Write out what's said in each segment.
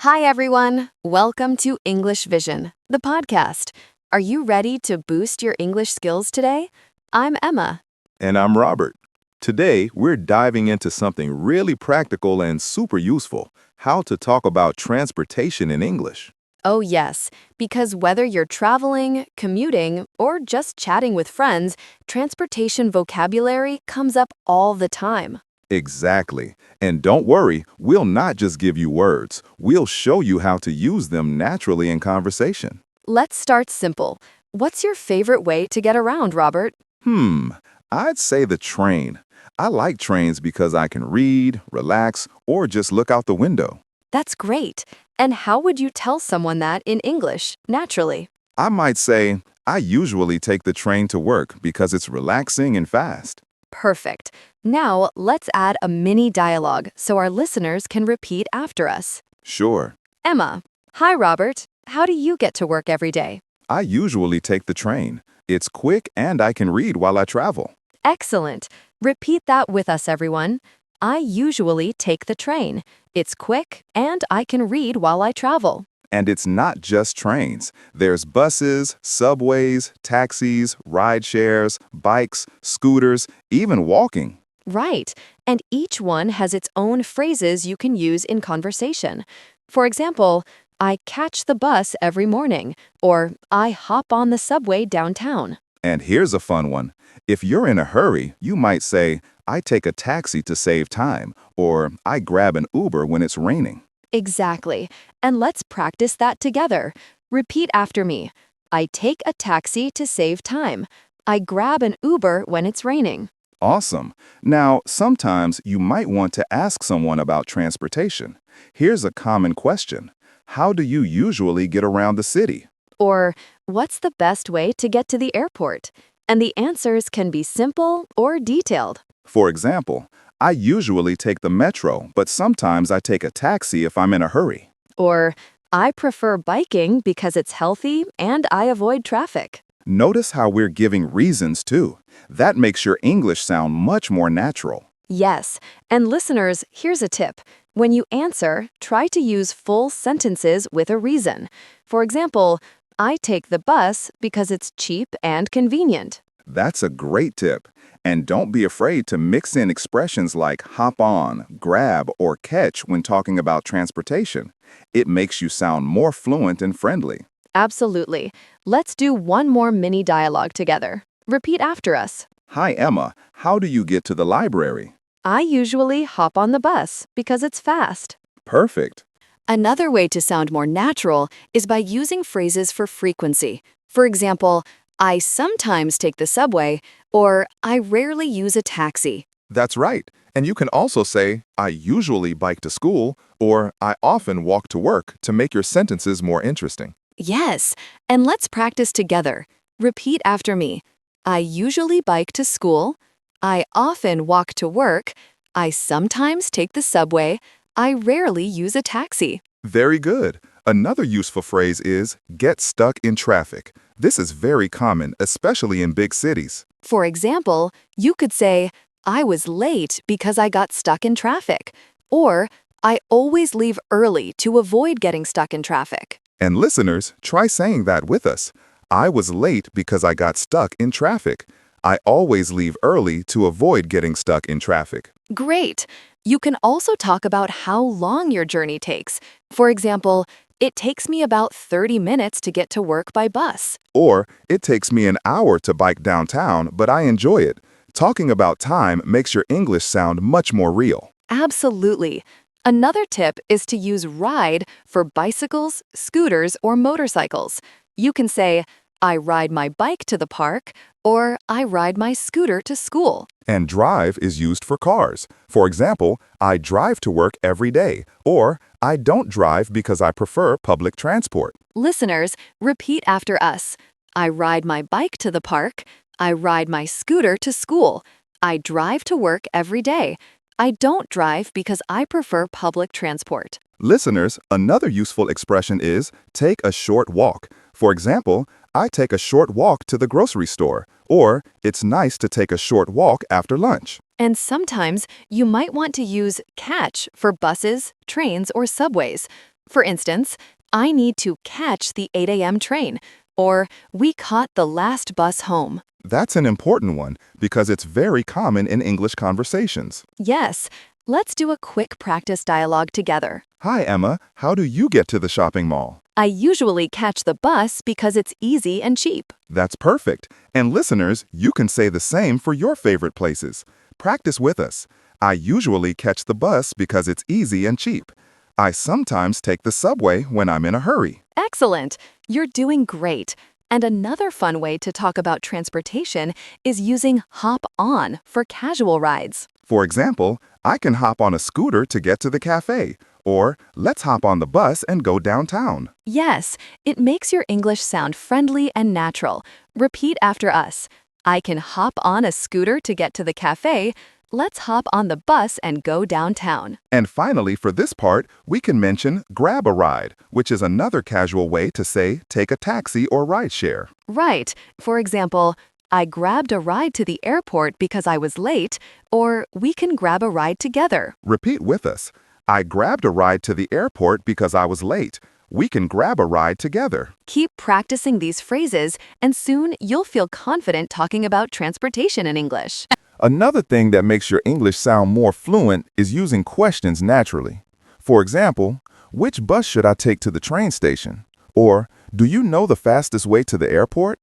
Hi, everyone. Welcome to English Vision, the podcast. Are you ready to boost your English skills today? I'm Emma. And I'm Robert. Today, we're diving into something really practical and super useful, how to talk about transportation in English. Oh, yes, because whether you're traveling, commuting, or just chatting with friends, transportation vocabulary comes up all the time. Exactly. And don't worry, we'll not just give you words, we'll show you how to use them naturally in conversation. Let's start simple. What's your favorite way to get around, Robert? Hmm, I'd say the train. I like trains because I can read, relax, or just look out the window. That's great. And how would you tell someone that in English, naturally? I might say, I usually take the train to work because it's relaxing and fast. Perfect. Now, let's add a mini dialogue so our listeners can repeat after us. Sure. Emma. Hi, Robert. How do you get to work every day? I usually take the train. It's quick and I can read while I travel. Excellent. Repeat that with us, everyone. I usually take the train. It's quick and I can read while I travel. And it's not just trains. There's buses, subways, taxis, ride shares, bikes, scooters, even walking. Right. And each one has its own phrases you can use in conversation. For example, I catch the bus every morning, or I hop on the subway downtown. And here's a fun one. If you're in a hurry, you might say, I take a taxi to save time, or I grab an Uber when it's raining. Exactly. And let's practice that together. Repeat after me. I take a taxi to save time. I grab an Uber when it's raining. Awesome. Now, sometimes you might want to ask someone about transportation. Here's a common question. How do you usually get around the city? Or, what's the best way to get to the airport? And the answers can be simple or detailed. For example, I usually take the metro, but sometimes I take a taxi if I'm in a hurry. Or, I prefer biking because it's healthy and I avoid traffic. Notice how we're giving reasons too. That makes your English sound much more natural. Yes, and listeners, here's a tip. When you answer, try to use full sentences with a reason. For example, I take the bus because it's cheap and convenient. That's a great tip. And don't be afraid to mix in expressions like hop on, grab, or catch when talking about transportation. It makes you sound more fluent and friendly. Absolutely. Let's do one more mini dialogue together. Repeat after us. Hi, Emma. How do you get to the library? I usually hop on the bus because it's fast. Perfect. Another way to sound more natural is by using phrases for frequency. For example, I sometimes take the subway, or I rarely use a taxi. That's right. And you can also say, I usually bike to school, or I often walk to work to make your sentences more interesting. Yes, and let's practice together. Repeat after me. I usually bike to school. I often walk to work. I sometimes take the subway. I rarely use a taxi. Very good. Another useful phrase is get stuck in traffic. This is very common, especially in big cities. For example, you could say, I was late because I got stuck in traffic. Or, I always leave early to avoid getting stuck in traffic. And listeners, try saying that with us. I was late because I got stuck in traffic. I always leave early to avoid getting stuck in traffic. Great! You can also talk about how long your journey takes. For example, it takes me about 30 minutes to get to work by bus. Or, it takes me an hour to bike downtown, but I enjoy it. Talking about time makes your English sound much more real. Absolutely. Another tip is to use ride for bicycles, scooters, or motorcycles. You can say, I ride my bike to the park, or I ride my scooter to school. And drive is used for cars. For example, I drive to work every day, or I don't drive because I prefer public transport. Listeners, repeat after us. I ride my bike to the park. I ride my scooter to school. I drive to work every day. I don't drive because I prefer public transport. Listeners, another useful expression is take a short walk. For example, I take a short walk to the grocery store, or it's nice to take a short walk after lunch. And sometimes you might want to use catch for buses, trains, or subways. For instance, I need to catch the 8 a.m. train, or we caught the last bus home. That's an important one because it's very common in English conversations. Yes, let's do a quick practice dialogue together. Hi, Emma. How do you get to the shopping mall? I usually catch the bus because it's easy and cheap. That's perfect. And listeners, you can say the same for your favorite places. Practice with us. I usually catch the bus because it's easy and cheap. I sometimes take the subway when I'm in a hurry. Excellent! You're doing great. And another fun way to talk about transportation is using hop on for casual rides. For example, I can hop on a scooter to get to the cafe, or let's hop on the bus and go downtown. Yes, it makes your English sound friendly and natural. Repeat after us. I can hop on a scooter to get to the cafe. Let's hop on the bus and go downtown. And finally, for this part, we can mention grab a ride, which is another casual way to say take a taxi or rideshare. Right. For example, I grabbed a ride to the airport because I was late, or we can grab a ride together. Repeat with us. I grabbed a ride to the airport because I was late. We can grab a ride together. Keep practicing these phrases, and soon you'll feel confident talking about transportation in English. Another thing that makes your English sound more fluent is using questions naturally. For example, which bus should I take to the train station? Or, do you know the fastest way to the airport?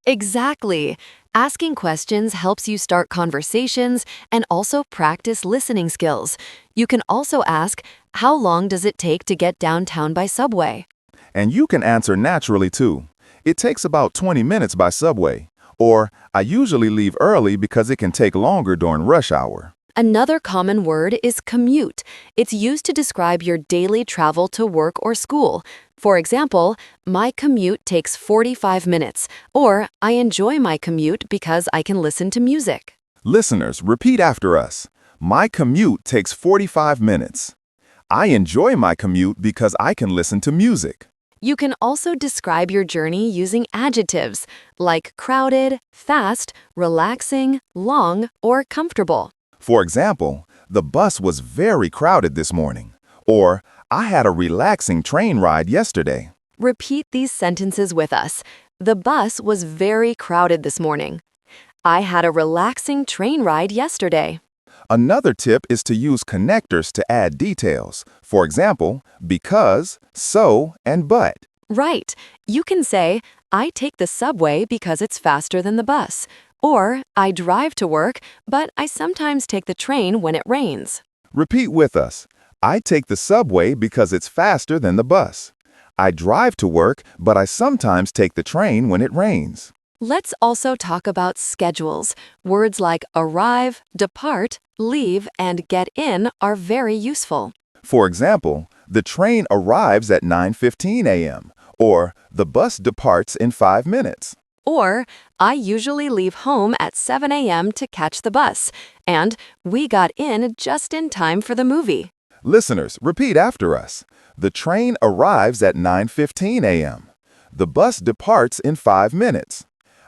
Exactly. Asking questions helps you start conversations and also practice listening skills. You can also ask, how long does it take to get downtown by subway? And you can answer naturally too. It takes about 20 minutes by subway. Or, I usually leave early because it can take longer during rush hour. Another common word is commute. It's used to describe your daily travel to work or school. For example, my commute takes 45 minutes, or I enjoy my commute because I can listen to music. Listeners, repeat after us. My commute takes 45 minutes. I enjoy my commute because I can listen to music. You can also describe your journey using adjectives like crowded, fast, relaxing, long, or comfortable. For example, the bus was very crowded this morning. Or, I had a relaxing train ride yesterday. Repeat these sentences with us. The bus was very crowded this morning. I had a relaxing train ride yesterday. Another tip is to use connectors to add details. For example, because, so, and but. Right. You can say, I take the subway because it's faster than the bus. Or, I drive to work, but I sometimes take the train when it rains. Repeat with us. I take the subway because it's faster than the bus. I drive to work, but I sometimes take the train when it rains. Let's also talk about schedules. Words like arrive, depart, leave, and get in are very useful. For example, the train arrives at 9:15 a.m. or the bus departs in 5 minutes. Or, I usually leave home at 7 a.m. to catch the bus, and we got in just in time for the movie. Listeners, repeat after us. The train arrives at 9:15 a.m. The bus departs in 5 minutes.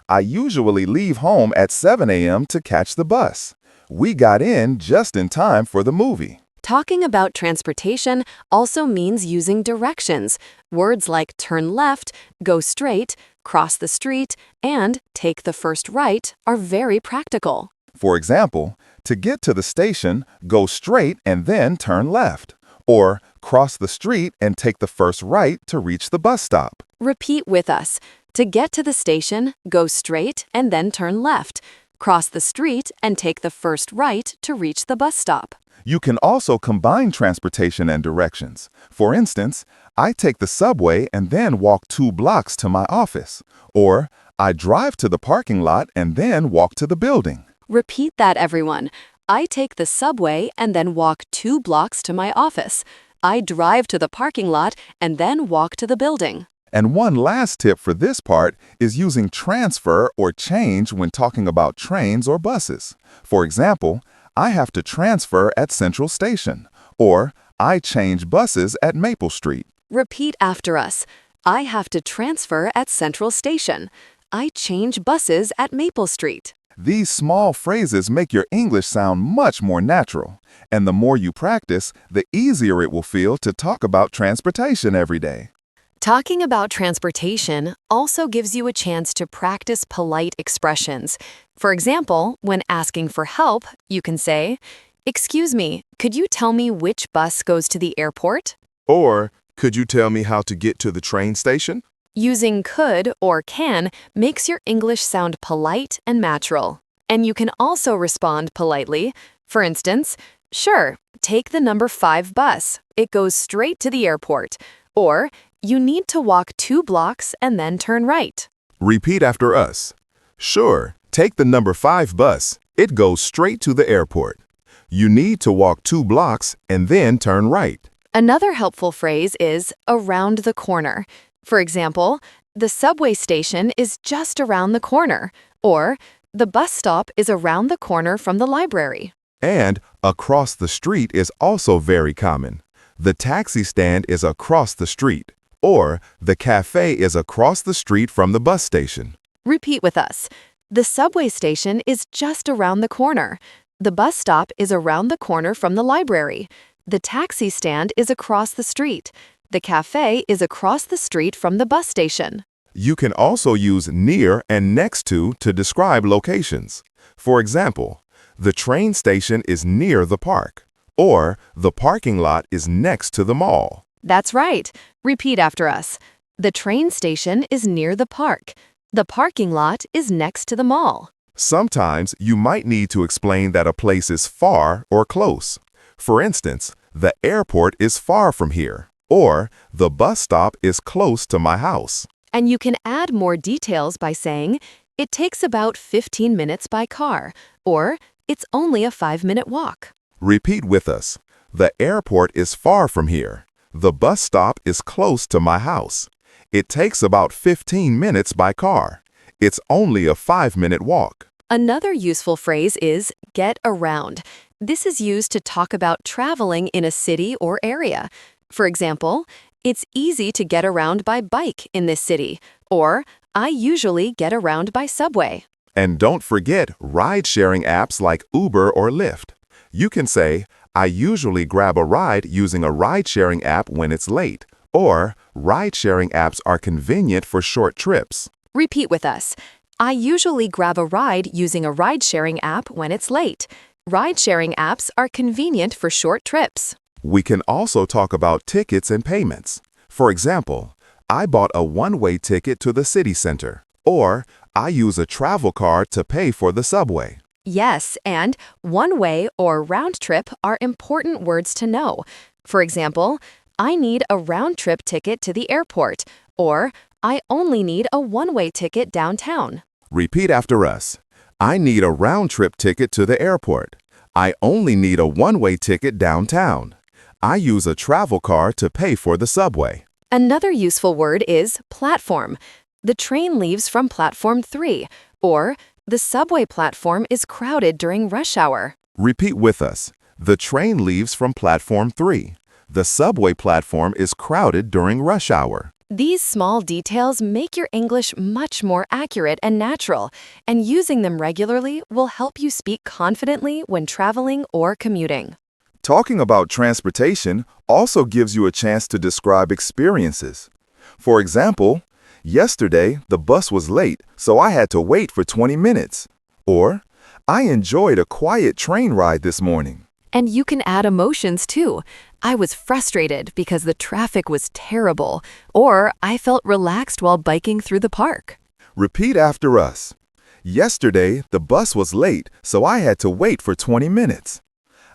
I usually leave home at 7 a.m. to catch the bus. We got in just in time for the movie. Talking about transportation also means using directions. Words like turn left, go straight, cross the street, and take the first right are very practical. For example, to get to the station, go straight and then turn left. Or cross the street and take the first right to reach the bus stop. Repeat with us. To get to the station, go straight and then turn left. Cross the street and take the first right to reach the bus stop. You can also combine transportation and directions. For instance, I take the subway and then walk 2 blocks to my office. Or, I drive to the parking lot and then walk to the building. Repeat that, everyone. I take the subway and then walk 2 blocks to my office. I drive to the parking lot and then walk to the building. And one last tip for this part is using transfer or change when talking about trains or buses. For example, I have to transfer at Central Station, or I change buses at Maple Street. Repeat after us. I have to transfer at Central Station. I change buses at Maple Street. These small phrases make your English sound much more natural, and the more you practice, the easier it will feel to talk about transportation every day. Talking about transportation also gives you a chance to practice polite expressions. For example, when asking for help, you can say, "Excuse me, could you tell me which bus goes to the airport?" Or, could you tell me how to get to the train station? Using could or can makes your English sound polite and natural. And you can also respond politely. For instance, "Sure, take the number 5 bus. It goes straight to the airport." Or, "You need to walk 2 blocks and then turn right." Repeat after us. Sure, take the number 5 bus. It goes straight to the airport. You need to walk 2 blocks and then turn right. Another helpful phrase is around the corner. For example, "The subway station is just around the corner." Or, "The bus stop is around the corner from the library." And across the street is also very common. The taxi stand is across the street. Or, the cafe is across the street from the bus station. Repeat with us. The subway station is just around the corner. The bus stop is around the corner from the library. The taxi stand is across the street. The cafe is across the street from the bus station. You can also use near and next to describe locations. For example, the train station is near the park. Or, the parking lot is next to the mall. That's right. Repeat after us. The train station is near the park. The parking lot is next to the mall. Sometimes you might need to explain that a place is far or close. For instance, the airport is far from here. Or, the bus stop is close to my house. And you can add more details by saying, "It takes about 15 minutes by car." Or, "It's only a 5-minute walk." Repeat with us. The airport is far from here. The bus stop is close to my house. It takes about 15 minutes by car. It's only a 5-minute walk. Another useful phrase is get around. This is used to talk about traveling in a city or area. For example, "It's easy to get around by bike in this city." Or, "I usually get around by subway." And don't forget ride-sharing apps like Uber or Lyft. You can say, "I usually grab a ride using a ride-sharing app when it's late." Or, ride-sharing apps are convenient for short trips. Repeat with us. "I usually grab a ride using a ride-sharing app when it's late." Ride-sharing apps are convenient for short trips. We can also talk about tickets and payments. For example, I bought a one-way ticket to the city center. Or, I use a travel card to pay for the subway. Yes, and one-way or round trip are important words to know. For example, "I need a round-trip ticket to the airport." Or, "I only need a one-way ticket downtown." Repeat after us. I need a round-trip ticket to the airport. I only need a one-way ticket downtown. I use a travel card to pay for the subway. Another useful word is platform. The train leaves from platform 3. Or, "The subway platform is crowded during rush hour." Repeat with us. The train leaves from platform 3. The subway platform is crowded during rush hour. These small details make your English much more accurate and natural, and using them regularly will help you speak confidently when traveling or commuting. Talking about transportation also gives you a chance to describe experiences. For example, yesterday the bus was late, so I had to wait for 20 minutes. Or, I enjoyed a quiet train ride this morning. And you can add emotions too. "I was frustrated because the traffic was terrible." Or, "I felt relaxed while biking through the park." Repeat after us. Yesterday the bus was late, so I had to wait for 20 minutes.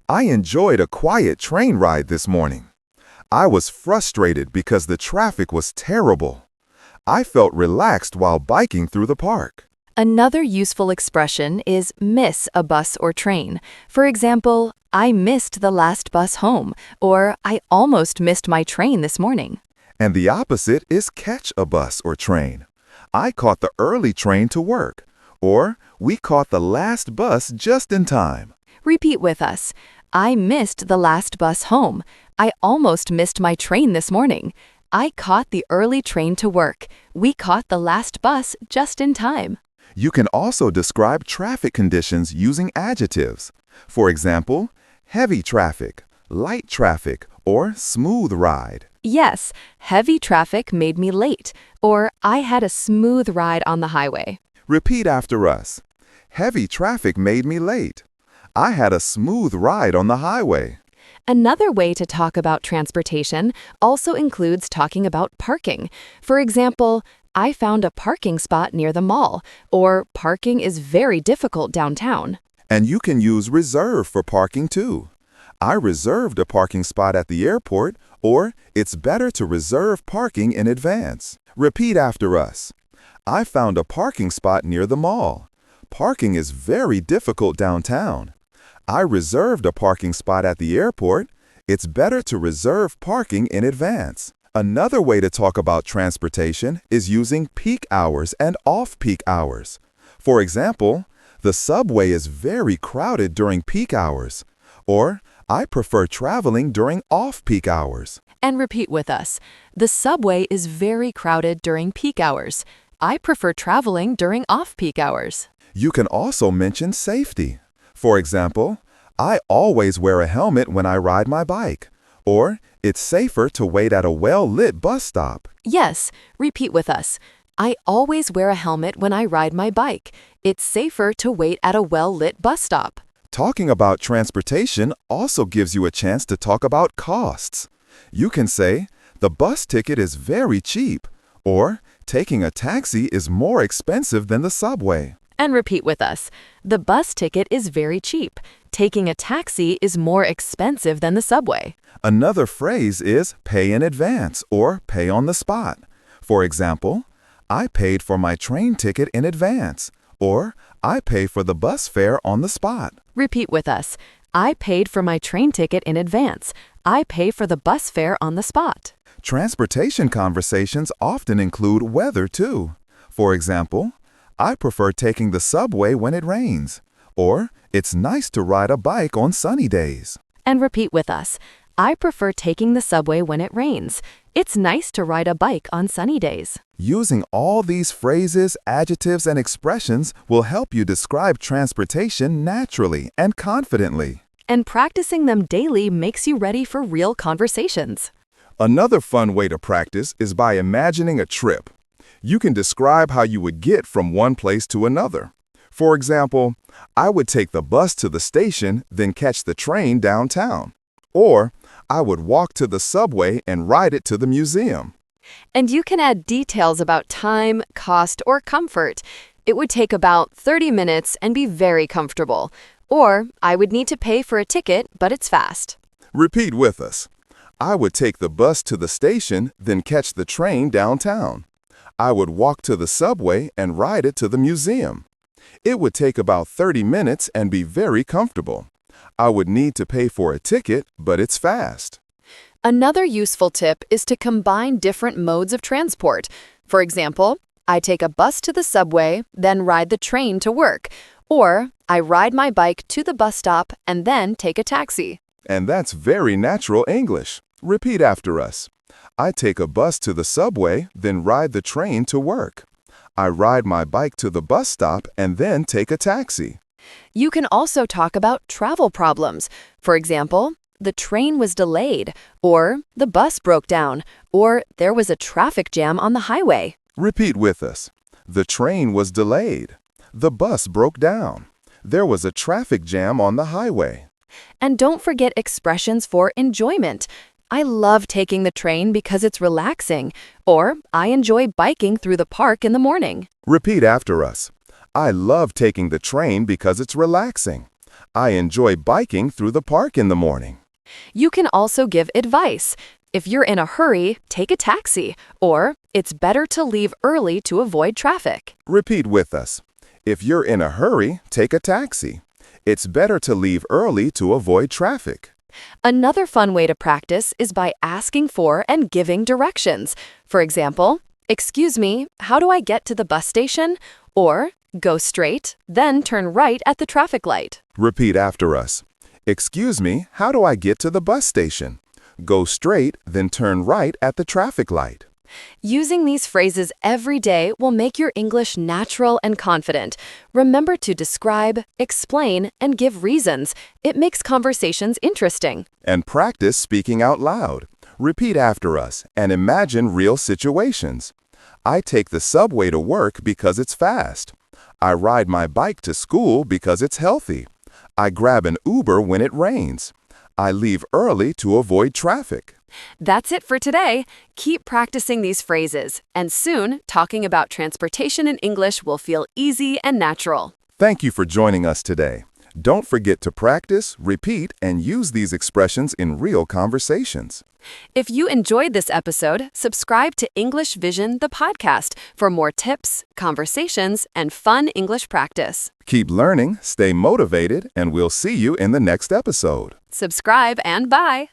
I enjoyed a quiet train ride this morning. I was frustrated because the traffic was terrible. I felt relaxed while biking through the park. Another useful expression is miss a bus or train. For example, "I missed the last bus home." Or, "I almost missed my train this morning." And the opposite is catch a bus or train. I caught the early train to work. Or, we caught the last bus just in time. Repeat with us. "I missed the last bus home." "I almost missed my train this morning." "I caught the early train to work." "We caught the last bus just in time." You can also describe traffic conditions using adjectives. For example, heavy traffic, light traffic, or smooth ride. Yes, heavy traffic made me late, or I had a smooth ride on the highway. Repeat after us. Heavy traffic made me late. I had a smooth ride on the highway. Another way to talk about transportation also includes talking about parking. For example, I found a parking spot near the mall, or parking is very difficult downtown. And you can use reserve for parking too. I reserved a parking spot at the airport, or it's better to reserve parking in advance. Repeat after us. I found a parking spot near the mall. Parking is very difficult downtown. I reserved a parking spot at the airport. It's better to reserve parking in advance. Another way to talk about transportation is using peak hours and off-peak hours. For example, the subway is very crowded during peak hours. Or, I prefer traveling during off-peak hours. And repeat with us. The subway is very crowded during peak hours. I prefer traveling during off-peak hours. You can also mention safety. For example, I always wear a helmet when I ride my bike. Or, it's safer to wait at a well-lit bus stop. Yes, repeat with us. I always wear a helmet when I ride my bike. It's safer to wait at a well-lit bus stop. Talking about transportation also gives you a chance to talk about costs. You can say, the bus ticket is very cheap, or taking a taxi is more expensive than the subway. And repeat with us. The bus ticket is very cheap. Taking a taxi is more expensive than the subway. Another phrase is pay in advance or pay on the spot. For example, I paid for my train ticket in advance, or I pay for the bus fare on the spot. Repeat with us. I paid for my train ticket in advance. I pay for the bus fare on the spot. Transportation conversations often include weather too. For example, I prefer taking the subway when it rains, or it's nice to ride a bike on sunny days. And repeat with us. I prefer taking the subway when it rains. It's nice to ride a bike on sunny days. Using all these phrases, adjectives, and expressions will help you describe transportation naturally and confidently. And practicing them daily makes you ready for real conversations. Another fun way to practice is by imagining a trip. You can describe how you would get from one place to another. For example, I would take the bus to the station, then catch the train downtown. Or, I would walk to the subway and ride it to the museum. And you can add details about time, cost, or comfort. It would take about 30 minutes and be very comfortable. Or, I would need to pay for a ticket, but it's fast. Repeat with us. I would take the bus to the station, then catch the train downtown. I would walk to the subway and ride it to the museum. It would take about 30 minutes and be very comfortable. I would need to pay for a ticket, but it's fast. Another useful tip is to combine different modes of transport. For example, I take a bus to the subway, then ride the train to work. Or, I ride my bike to the bus stop and then take a taxi. And that's very natural English. Repeat after us. I take a bus to the subway, then ride the train to work. I ride my bike to the bus stop and then take a taxi. You can also talk about travel problems. For example, the train was delayed, or the bus broke down, or there was a traffic jam on the highway. Repeat with us. The train was delayed. The bus broke down. There was a traffic jam on the highway. And don't forget expressions for enjoyment. I love taking the train because it's relaxing, or I enjoy biking through the park in the morning. Repeat after us. I love taking the train because it's relaxing. I enjoy biking through the park in the morning. You can also give advice. If you're in a hurry, take a taxi, or it's better to leave early to avoid traffic. Repeat with us. If you're in a hurry, take a taxi. It's better to leave early to avoid traffic. Another fun way to practice is by asking for and giving directions. For example, excuse me, how do I get to the bus station? Or, go straight, then turn right at the traffic light. Repeat after us. Excuse me, how do I get to the bus station? Go straight, then turn right at the traffic light. Using these phrases every day will make your English natural and confident. Remember to describe, explain, and give reasons. It makes conversations interesting. And practice speaking out loud. Repeat after us and imagine real situations. I take the subway to work because it's fast. I ride my bike to school because it's healthy. I grab an Uber when it rains. I leave early to avoid traffic. That's it for today. Keep practicing these phrases, and soon, talking about transportation in English will feel easy and natural. Thank you for joining us today. Don't forget to practice, repeat, and use these expressions in real conversations. If you enjoyed this episode, subscribe to English Vision, the podcast, for more tips, conversations, and fun English practice. Keep learning, stay motivated, and we'll see you in the next episode. Subscribe and bye!